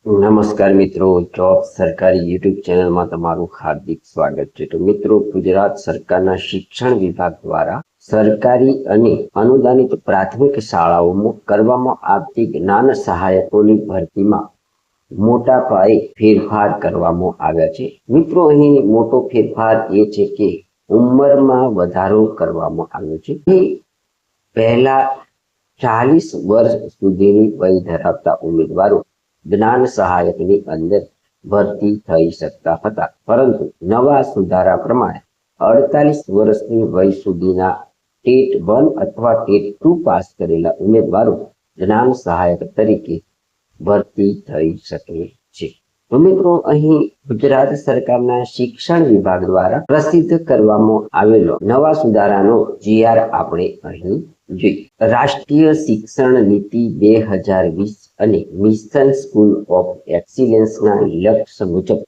નમસ્કાર મિત્રો, જોબ સરકારી યુટ્યુબ ચેનલમાં તમારું હાર્દિક સ્વાગત છે। તો મિત્રો, ગુજરાત સરકારના શિક્ષણ વિભાગ દ્વારા સરકારી અને અનુદાનિત પ્રાથમિક શાળાઓમાં કરવામાં આવતી જ્ઞાન સહાયકોની ભરતીમાં મોટા પાયે ફેરફાર કરવામાં આવ્યા છે। મિત્રો, અહીં મોટો ફેરફાર એ છે કે ઉંમરમાં વધારો કરવામાં આવ્યો છે। પહેલા 40 વર્ષ સુધીની વય ધરાવતા ઉમેદવારો જ્ઞાન સહાયકની અંદર ભરતી થઈ શકતા હતા, પરંતુ નવા સુધારા પ્રમાણે 48 વર્ષની વય સુધીના ટેટ 1 અથવા ટેટ 2 પાસ કરેલા ઉમેદવારો જ્ઞાન સહાયક તરીકે ભરતી થઈ શકે છે। તો મિત્રો, અહીં ગુજરાત સરકારના શિક્ષણ વિભાગ દ્વારા પ્રસિદ્ધ કરવામાં આવેલો નવા સુધારાનો GR આપણે અહીં જોઈએ। રાષ્ટ્રીય શિક્ષણ નીતિ 2020 અને મિશન સ્કૂલ ઓફ એક્સિલન્સના લક્ષ્ય મુજબ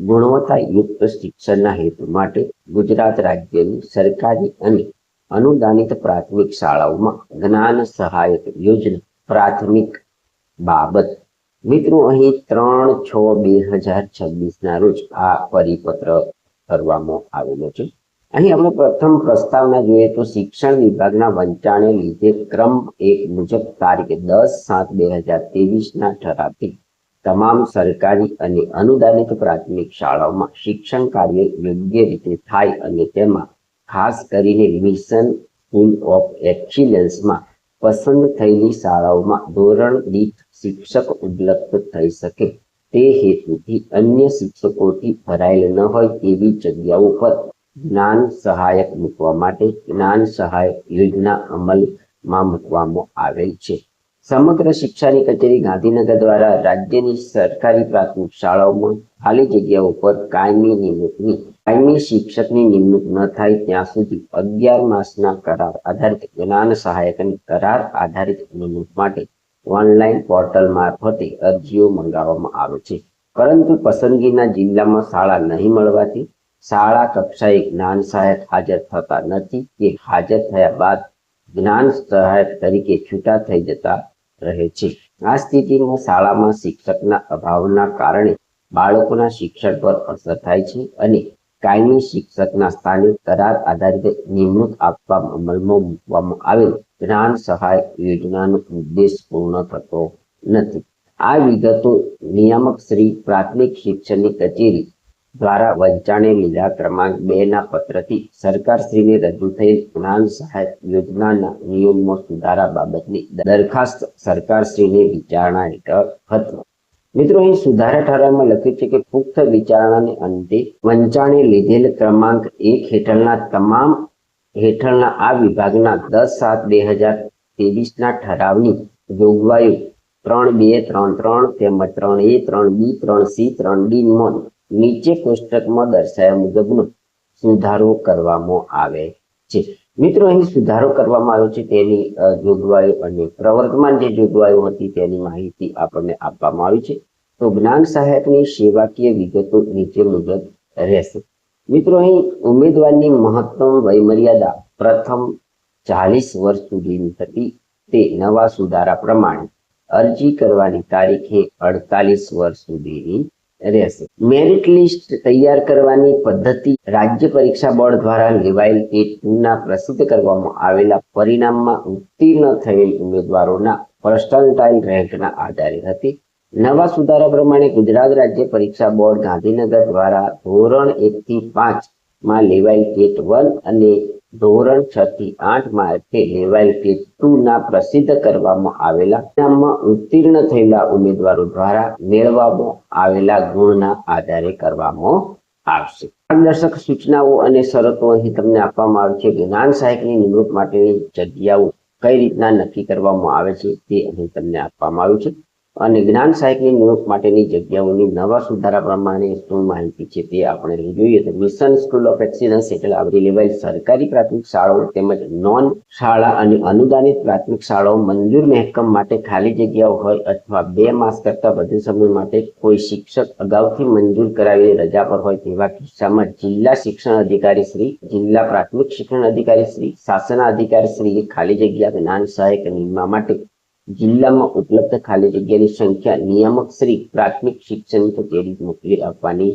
ગુણવત્તાયુક્ત શિક્ષણના હેતુ માટે ગુજરાત રાજ્યની સરકારી અને અનુદાનિત પ્રાથમિક શાળાઓમાં જ્ઞાન સહાયક યોજના પ્રાથમિક બાબત મિત્રો અહીં 3/6/2026 રોજ આ પરિપત્ર કરવામાં આવેલો છે। અહીં આપણે પ્રથમ પ્રસ્તાવના જોઈએ તો શિક્ષણ વિભાગના વંચાણે લીધે ક્રમ 1 મુજબ તારીખ 10/7/2023 ઠરાવથી તમામ સરકારી અને અનુદાનિત પ્રાથમિક શાળાઓમાં શિક્ષણ કાર્ય યોગ્ય રીતે થાય અને તેમાં ખાસ કરીને મિશન સ્કૂલ ઓફ એક્સિલન્સમાં પસંદ થયેલી શાળાઓમાં ધોરણ દીઠ શિક્ષક ઉપલબ્ધ થઈ શકે તે હેતુથી અન્ય શિક્ષકોથી ભરાયેલ ન હોય તેવી જગ્યાઓ પર જ્ઞાન સહાયક મૂકવા માટે જ્ઞાન સહાયક યોજના અમલમાં મૂકવામાં આવેલ છે। સમગ્ર શિક્ષાની કચેરી ગાંધીનગર દ્વારા રાજ્યની સરકારી પ્રાથમિક શાળાઓમાં ખાલી જગ્યાઓ પર કાયમી શિક્ષકની નિમણૂક ન થાય ત્યાં સુધી 11 માસના કરાર આધારિત જ્ઞાન સહાયકની કરાર આધારિત નિમણૂક માટે ઓનલાઈન પોર્ટલ મારફતે અરજીઓ મંગાવવામાં આવે છે, પરંતુ પસંદગીના જિલ્લામાં શાળા નહીં મળવાથી શાળા કક્ષાએ જ્ઞાન સહાયક હાજર થતા નથી કે હાજર થયા બાદ જ્ઞાન સહાયક તરીકે છૂટા થઈ જતા રહે છે। આ સ્થિતિમાં શાળામાં શિક્ષકના અભાવના કારણે બાળકોના શિક્ષણ પર અસર થાય છે અને કાયમી શિક્ષકના સ્થાને કરાર આધારિત નિમણૂક આપવા અમલમાં મૂકવામાં આવેલ જ્ઞાન સહાયક યોજનાનો ઉદ્દેશ પૂર્ણ થતો નથી। આ વિગતો નિયામક શ્રી પ્રાથમિક શિક્ષણની કચેરી દ્વારા વંચાણે લીધા ક્રમાંક 2 પત્રથી સરકારશ્રીને રજૂ થયેલ જ્ઞાન સહાયક યોજનાના નિયમમાં સુધારા બાબતની દરખાસ્ત સરકારશ્રીને વિચારણા હેઠળ હતી। મિત્રો, અહીં સુધારા ઠરાવમાં લખ્યું છે કે પુખ્ત વિચારણાને અંતે વંચાણે લીધેલ ક્રમાંક 1 હેઠળના આ વિભાગના 10/7/2023 ઠરાવની જોગવાઈઓ 3.2, 3.3 તેમજ 3A, 3B, 3C, 3D માં નીચે કોષ્ટકમાં દર્શાવ્યા મુજબનો સુધારો કરવામાં આવે છે। મિત્રો, અહીં સુધારો કરવામાં આવ્યો છે તેની જોગવાઈઓ અને પ્રવર્તમાન જે જોગવાઈઓ હતી તેની માહિતી આપણને આપવામાં આવી છે। તો જ્ઞાન સહાયકની સેવાકીય વિગતો નીચે મુજબ રહેશે। મિત્રો, અહીં ઉમેદવારની મહત્તમ વયમર્યાદા પ્રથમ 40 વર્ષ સુધીની હતી તે નવા સુધારા પ્રમાણે અરજી કરવાની તારીખે 48 વર્ષ સુધીની રહેશે। મેરિટ લિસ્ટ તૈયાર કરવાની પદ્ધતિ રાજ્ય પરીક્ષા બોર્ડ દ્વારા લેવાયેલ ટેટ 2 પ્રસિદ્ધ કરવામાં આવેલા પરિણામમાં ઉત્તીર્ણ થયેલ ઉમેદવારોના પર્સન્ટાઇલ રેન્કના આધારે હતી। નવા સુધારા પ્રમાણે ગુજરાત રાજ્ય પરીક્ષા બોર્ડ ગાંધીનગર દ્વારા ધોરણ 1 થી 5 માં લેવાયેલ ટેટ 1 અને ધોરણ 6 થી 8 માટે લેવાયેલ ટેટ 2 પ્રસિદ્ધ કરવામાં આવેલા પરિણામમાં ઉત્તીર્ણ થયેલા ઉમેદવારો દ્વારા મેળવવામાં આવેલા ગુણના આધારે કરવામાં આવશે। માર્ગદર્શક સૂચનાઓ અને શરતો અહીં તમને આપવામાં આવે છે। જ્ઞાન સહાયકની નિમણૂક માટેની જગ્યાઓ કઈ રીતના નક્કી કરવામાં આવે છે તે અહીં તમને આપવામાં આવ્યું છે અને જ્ઞાન સહાયકની નિમણૂક માટેની જગ્યાઓની નવા સુધારા પ્રમાણે શું માહિતી છે તે આપણે જોઈએ તો મિશન સ્કૂલ ઓફ એક્સિલન્સ હેઠળ આવરી લેવાયેલ સરકારી પ્રાથમિક શાળાઓ તેમજ નોન શાળા અને અનુદાનિત પ્રાથમિક શાળાઓ મંજૂર મહેકમ માટે ખાલી જગ્યાઓ હોય અથવા 2 માસ કરતા વધુ સમય માટે કોઈ શિક્ષક અગાઉથી મંજૂર કરાવેલી રજા પર હોય તેવા કિસ્સામાં જિલ્લા શિક્ષણ અધિકારી શ્રી, જિલ્લા પ્રાથમિક શિક્ષણ અધિકારી શ્રી, શાસન અધિકારી શ્રી ખાલી જગ્યા જ્ઞાન સહાયક નિમવા માટે જિલ્લામાં ઉપલબ્ધ ખાલી જગ્યાની સંખ્યા નિયામક શ્રી પ્રાથમિક શિક્ષણ કચેરી મોકલી આપવાની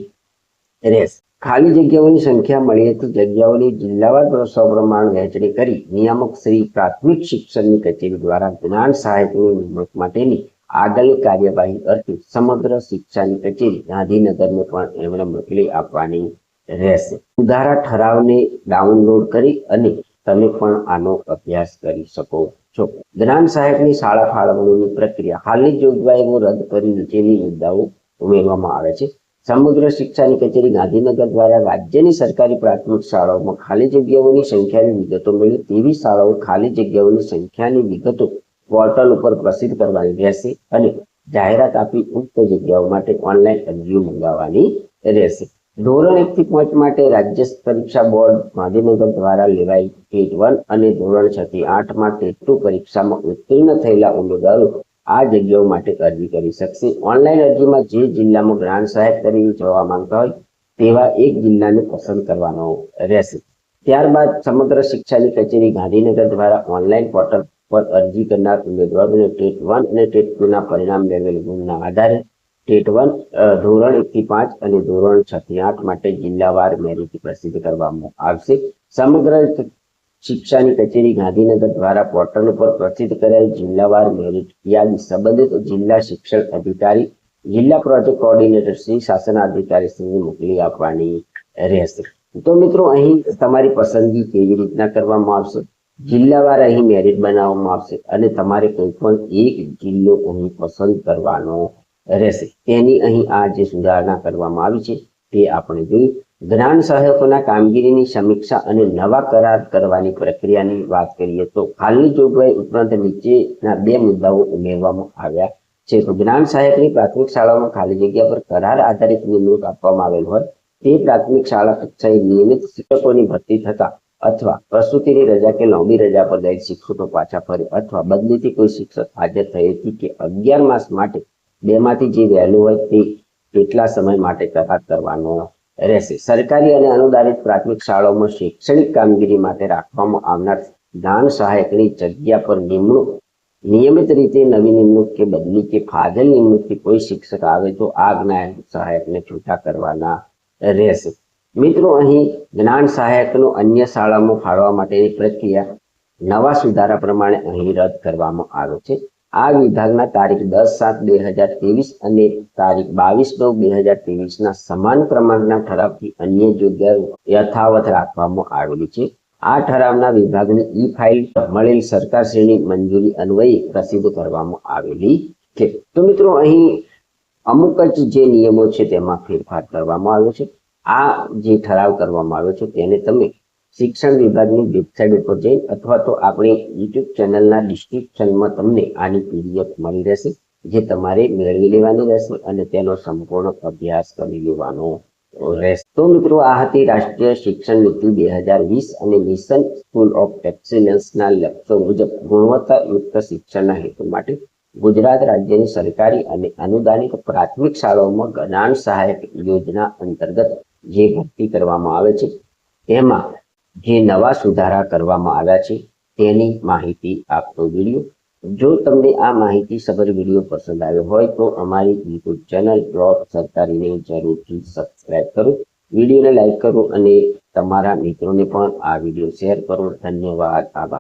રહેશે. ખાલી જગ્યાઓની સંખ્યા મળીએ તો જગ્યાઓની જિલ્લાવાર સપ્રમાણ વહેંચણી કરી નિયામક શ્રી પ્રાથમિક શિક્ષણની કચેરી દ્વારા જ્ઞાન સહાયકની નિમણૂક માટેની આગળની કાર્યવાહી અર્થે સમગ્ર શિક્ષાની કચેરી ગાંધીનગરને પણ એમણે મોકલી આપવાની રહેશે. સુધારા ઠરાવને ડાઉનલોડ કરી અને તમે પણ આનો અભ્યાસ કરી શકો છો. જ્ઞાન સહાયકની શાળા ફાળવણીની પ્રક્રિયા હાલની જોગવાઈઓ રદ કરી નીચેની મુદ્દાઓ ઉમેરવામાં આવે છે. સમગ્ર શિક્ષાની કચેરી ગાંધીનગર દ્વારા રાજ્યની સરકારી પ્રાથમિક શાળાઓમાં ખાલી જગ્યાઓની સંખ્યાની વિગતો મેળવી તેવી શાળાઓ ખાલી જગ્યાઓની સંખ્યાની વિગતો પોર્ટલ ઉપર પ્રસિદ્ધ કરવાની રહેશે અને જાહેરાત આપી ઉક્ત જગ્યાઓ માટે ઓનલાઈન અરજીઓ મંગાવવાની રહેશે. ધોરણ 1 થી 5 માટે રાજ્ય પરીક્ષા બોર્ડ ગાંધીનગર દ્વારા લેવાયેલ ટેટ 1 અને ધોરણ 6 થી 8 માં ટેટ 2 પરીક્ષામાં ઉત્તીર્ણ થયેલા ઉમેદવારો આ જગ્યાઓ માટે અરજી કરી શકશે. ઓનલાઈન અરજીમાં જે જિલ્લામાં જ્ઞાન સહાયક તરીકે જવા માંગતા હોય તેવા એક જિલ્લાને પસંદ કરવાનો રહેશે. ત્યારબાદ સમગ્ર શિક્ષાની કચેરી ગાંધીનગર દ્વારા ઓનલાઈન પોર્ટલ પર અરજી કરનાર ઉમેદવારોને ટેટ 1 અને ટેટ 2 ના પરિણામ મેળવેલ ગુણના આધારે ટેટ 1 ધોરણ 1 થી 5 અને ધોરણ 6 થી 8 માટે જિલ્લાવાર મેરિટ પ્રસિદ્ધ કરવામાં આવશે. સમગ્ર શિક્ષાની કચેરી ગાંધીનગર દ્વારા પોર્ટલ ઉપર પ્રસિદ્ધ કરાયેલ જિલ્લાવાર મેરિટ યાદી સંબંધિત જિલ્લા શિક્ષણ અધિકારી, જિલ્લા પ્રોજેક્ટ કોઓર્ડિનેટર શ્રી, શાસનાધિકારી શ્રીને મોકલી આપવાની રહેશે. તો મિત્રો અહીં તમારી પસંદગી કેવી રીતના કરવામાં આવશે, જિલ્લાવાર અહીં મેરિટ બનાવવામાં આવશે અને તમારે કોઈ પણ એક જિલ્લો અહીં પસંદ કરવાનો રહેશે. તેની અહીં આ જે સુધારણા કરવામાં આવી છે તે આપણે જોઈ. જ્ઞાન સહાયકોના કામગીરીની સમીક્ષા અને નવા કરાર કરવાની પ્રક્રિયાની વાત કરીએ તો હાલની જોગવાઈ ઉપરાંત નીચેના 2 મુદ્દાઓ ઉમેરવામાં આવ્યા છે. તો જ્ઞાન સહાયકની પ્રાથમિક શાળાઓમાં ખાલી જગ્યા પર કરાર આધારિત નિમણૂક આપવામાં આવેલ હોય તે પ્રાથમિક શાળા કક્ષાએ નિયમિત શિક્ષકોની ભરતી થતા અથવા પ્રસૂતિની રજા કે લાંબી રજા પર ગયેલ શિક્ષકો પાછા ફરે અથવા બદલીથી કોઈ શિક્ષક હાજર થયેથી કે 11 માસ માટે 2 માંથી જે વહેલું હોય તે કેટલા સમય માટે કરાર કરવાનો રહેશે. સરકારી અને અનુદાનિત પ્રાથમિક શાળાઓમાં શૈક્ષણિક કામગીરી માટે રાખવામાં આવનાર જ્ઞાન સહાયકની જગ્યા પર નિમણૂક નિયમિત રીતે નવી નિમણૂક કે બદલી કે ફાજલ નિમણૂકથી કોઈ શિક્ષક આવે તો આ જ્ઞાન સહાયકને છૂટા કરવાના રહેશે. મિત્રો અહીં જ્ઞાન સહાયકનો અન્ય શાળામાં ફાળવા માટેની પ્રક્રિયા નવા સુધારા પ્રમાણે અહીં રદ કરવામાં આવે છે. આ વિભાગના તારીખ 10/7/2023 અને તારીખ 22/9/2023 ના સમાન ક્રમાંકના ઠરાવથી અન્ય જગ્યાઓ યથાવત રાખવામાં આવેલી છે. આ ઠરાવના વિભાગની ઈ ફાઇલ મળેલ સરકારશ્રીની મંજૂરી અન્વયે પ્રસિદ્ધ કરવામાં આવેલી છે. તો મિત્રો અહીં અમુક જ જે નિયમો છે તેમાં ફેરફાર કરવામાં આવ્યો છે. આ જે ઠરાવ કરવામાં આવ્યો છે તેને તમે શિક્ષણ વિભાગની વેબસાઇટ ઉપર જઈ અથવા તો આપણી યુટ્યુબ ચેનલના ડિસ્ક્રિપ્શનમાં તમને આની PDF મળી રહેશે, જે તમારે મેળવી લેવાની રહેશે અને તેનો સંપૂર્ણ અભ્યાસ કરી લેવાનો રહેશે. તો મિત્રો આ હતી રાષ્ટ્રીય શિક્ષણ નીતિ 2020 અને મિશન સ્કૂલ ઓફ એક્સેલન્સના લક્ષ્યો મુજબ ગુણવત્તાયુક્ત શિક્ષણના હેતુ માટે ગુજરાત રાજ્યની સરકારી અને અનુદાનિત પ્રાથમિક શાળાઓમાં જ્ઞાન સહાયક યોજના અંતર્ગત જે ભરતી કરવામાં આવે છે તેમાં જે નવા સુધારા કરવામાં આવ્યા છે તેની માહિતી આપતો વિડીયો. જો તમને આ માહિતી સભર વિડીયો પસંદ આવ્યો હોય તો અમારી યુટ્યુબ ચેનલ ડ્રોપ સરકારીને જરૂરથી સબસ્ક્રાઇબ કરો, વિડીયોને લાઈક કરો અને તમારા મિત્રોને પણ આ વિડીયો શેર કરો. ધન્યવાદ. આભાર.